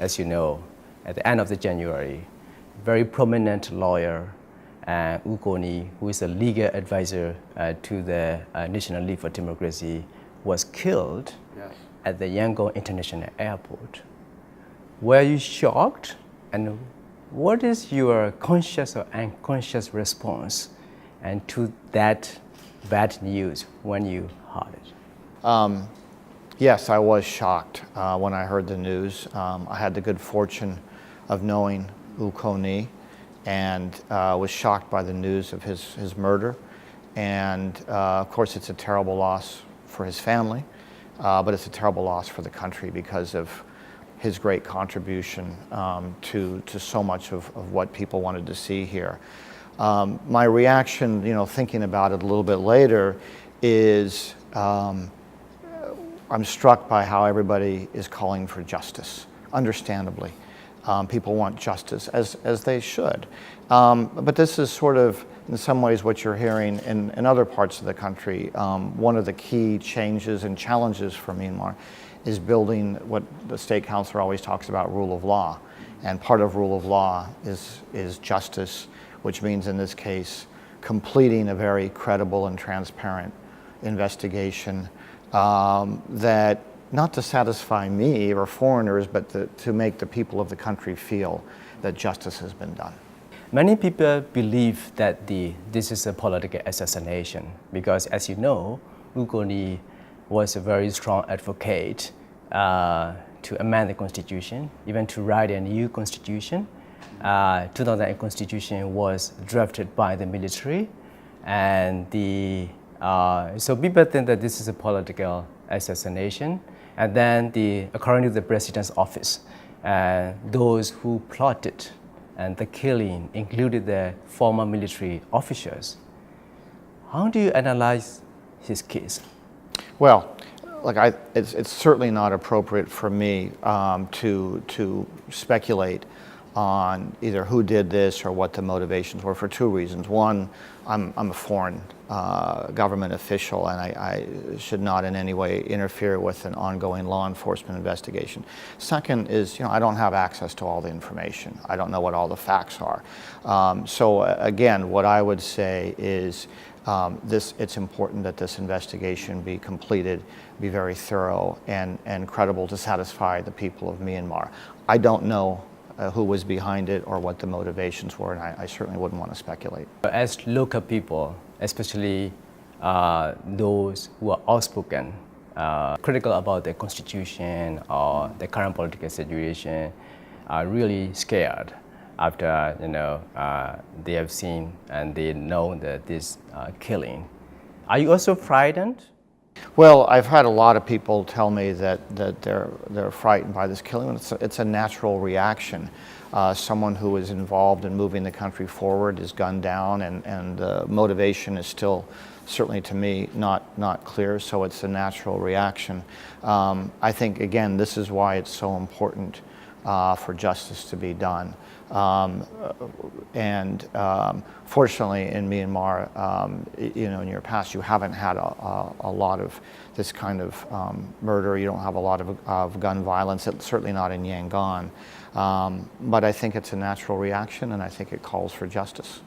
as you know, at the end of the January, very prominent lawyer, U Ko Ni, who is a legal advisor to the National League for Democracy, was killed at the Yangon International Airport. Were you shocked? And what is your conscious or unconscious response and to that bad news when you heard it? Yes, I was shocked when I heard the news. I had the good fortune of knowing U Ko Ni and was shocked by the news of his murder. And of course, it's a terrible loss for his family, but it's a terrible loss for the country because of his great contribution to so much of what people wanted to see here. My reaction, thinking about it a little bit later, is I'm struck by how everybody is calling for justice, understandably. People want justice, as they should. But this is sort of, in some ways, what you're hearing in other parts of the country. One of the key changes and challenges for Myanmar is building what the State Councilor always talks about, rule of law. And part of rule of law is justice, which means in this case, completing a very credible and transparent investigation that, not to satisfy me or foreigners, but to make the people of the country feel that justice has been done. Many people believe that this is a political assassination because, as you know, U Ko Ni was a very strong advocate to amend the constitution, even to write a new constitution. 2008 constitution was drafted by the military, and so people think that this is a political assassination. And then, according to the president's office, those who plotted and the killing included the former military officers. How do you analyze his case? Well, look, it's certainly not appropriate for me to speculate on either who did this or what the motivations were, for two reasons. One, I'm a foreign government official, and I should not in any way interfere with an ongoing law enforcement investigation. Second is, I don't have access to all the information. I don't know what all the facts are. So again, what I would say is it's important that this investigation be completed, be very thorough and credible to satisfy the people of Myanmar. I don't know who was behind it or what the motivations were, and I certainly wouldn't want to speculate. As local people, especially those who are outspoken, critical about the constitution or the current political situation, are really scared after they have seen and they know that this killing. Are you also frightened? Well, I've had a lot of people tell me that they're frightened by this killing. It's a natural reaction. Someone who is involved in moving the country forward is gunned down, and the motivation is still, certainly to me, not clear. So it's a natural reaction. I think, again, this is why it's so important for justice to be done. Fortunately, in Myanmar, in your past, you haven't had a lot of this kind of murder. You don't have a lot of gun violence, certainly not in Yangon. But I think it's a natural reaction, and I think it calls for justice.